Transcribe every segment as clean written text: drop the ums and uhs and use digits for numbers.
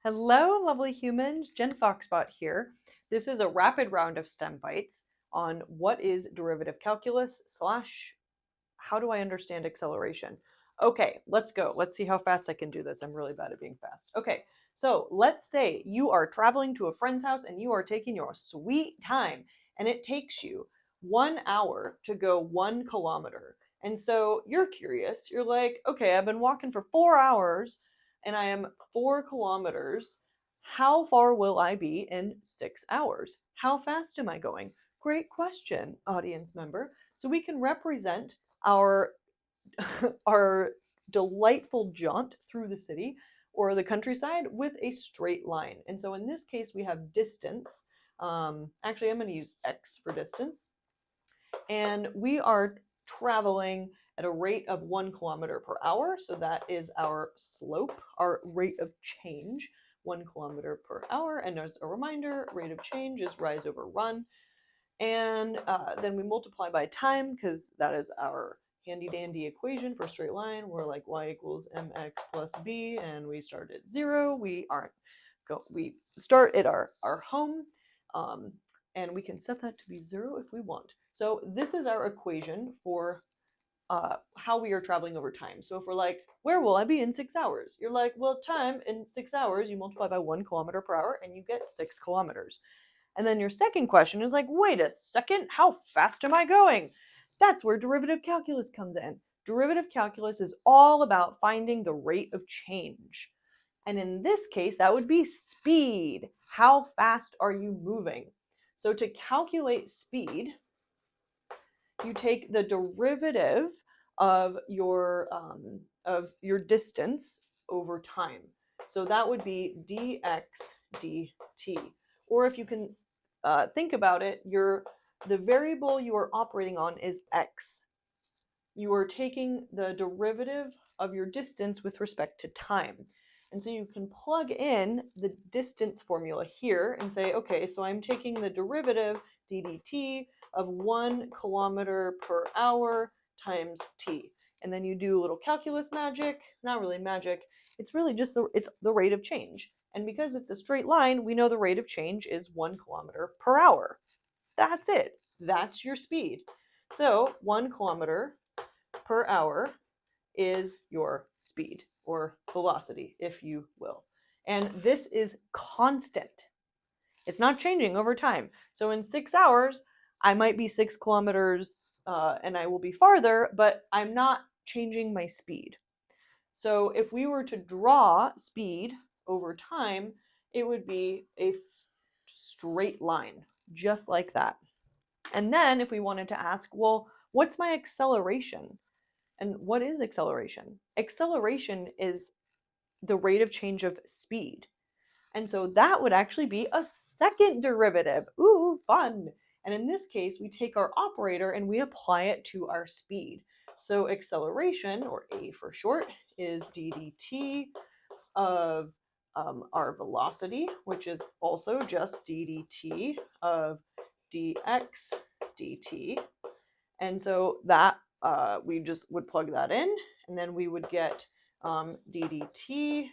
Hello, lovely humans. Jen Foxbot here. This is a rapid round of STEM bites on what is derivative calculus slash how do I understand acceleration. Okay, let's go. Let's see how fast I can do this. I'm really bad at being fast. Okay, so let's say you are traveling to a friend's house and you are taking your sweet time, and it takes you 1 hour to go 1 kilometer. And so you're curious. You're like, okay, I've been walking for 4 hours and I am 4 kilometers. How far will I be in 6 hours? How fast am I going? Great question, audience member. So we can represent our our delightful jaunt through the city or the countryside with a straight line. And so in this case, we have distance. Actually, I'm going to use x for distance. And we are traveling at a rate of 1 kilometer per hour. So that is our slope, our rate of change, 1 kilometer per hour. And as a reminder, rate of change is rise over run. And then we multiply by time because that is our handy dandy equation for a straight line. We're like y equals mx plus b, and we start at 0. We start at our home, and we can set that to be 0 if we want. So this is our equation for how we are traveling over time. So if we're like, where will I be in 6 hours? You're like, well, time in 6 hours, you multiply by 1 kilometer per hour, and you get 6 kilometers. And then your second question is like, wait a second, how fast am I going? That's where derivative calculus comes in. Derivative calculus is all about finding the rate of change. And in this case, that would be speed. How fast are you moving? So to calculate speed, you take the derivative of your distance over time. So that would be dx dt. Or if you can think about it, the variable you are operating on is x. You are taking the derivative of your distance with respect to time. And so you can plug in the distance formula here and say, okay, so I'm taking the derivative ddt of 1 kilometer per hour times t. And then you do a little calculus magic, not really magic, it's really just the rate of change. And because it's a straight line, we know the rate of change is 1 kilometer per hour. That's it. That's your speed. So 1 kilometer per hour is your speed or velocity, if you will. And this is constant. It's not changing over time. So in 6 hours, I might be 6 kilometers and I will be farther, but I'm not changing my speed. So if we were to draw speed over time, it would be a straight line, just like that. And then if we wanted to ask, well, what's my acceleration? And what is acceleration? Acceleration is the rate of change of speed. And so that would actually be a second derivative. Ooh, fun. And in this case, we take our operator and we apply it to our speed. So acceleration, or a for short, is ddt of our velocity, which is also just ddt of dx dt. And so that we just would plug that in, and then we would get ddt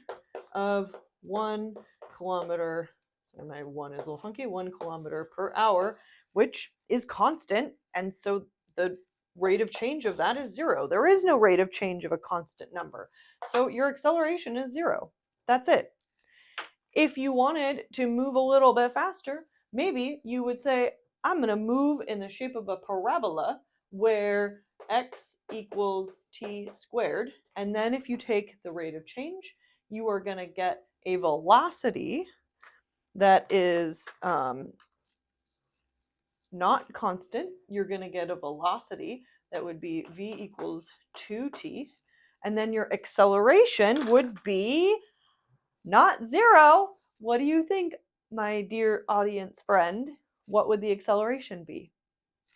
of 1 kilometer. So my 1 is a little funky. 1 kilometer per hour, which is constant, and so the rate of change of that is 0. There is no rate of change of a constant number. So your acceleration is 0. That's it. If you wanted to move a little bit faster, maybe you would say, I'm going to move in the shape of a parabola where x equals t squared. And then if you take the rate of change, you are going to get a velocity that is not constant. You're going to get a velocity that would be v equals 2t. And then your acceleration would be not 0. What do you think, my dear audience friend? What would the acceleration be?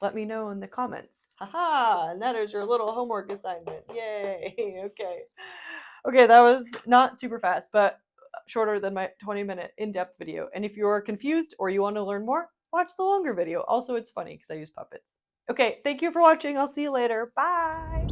Let me know in the comments. Haha, and that is your little homework assignment. Yay, okay. Okay, that was not super fast, but shorter than my 20-minute in-depth video. And if you're confused or you want to learn more, watch the longer video. Also, it's funny because I use puppets. Okay, thank you for watching. I'll see you later. Bye.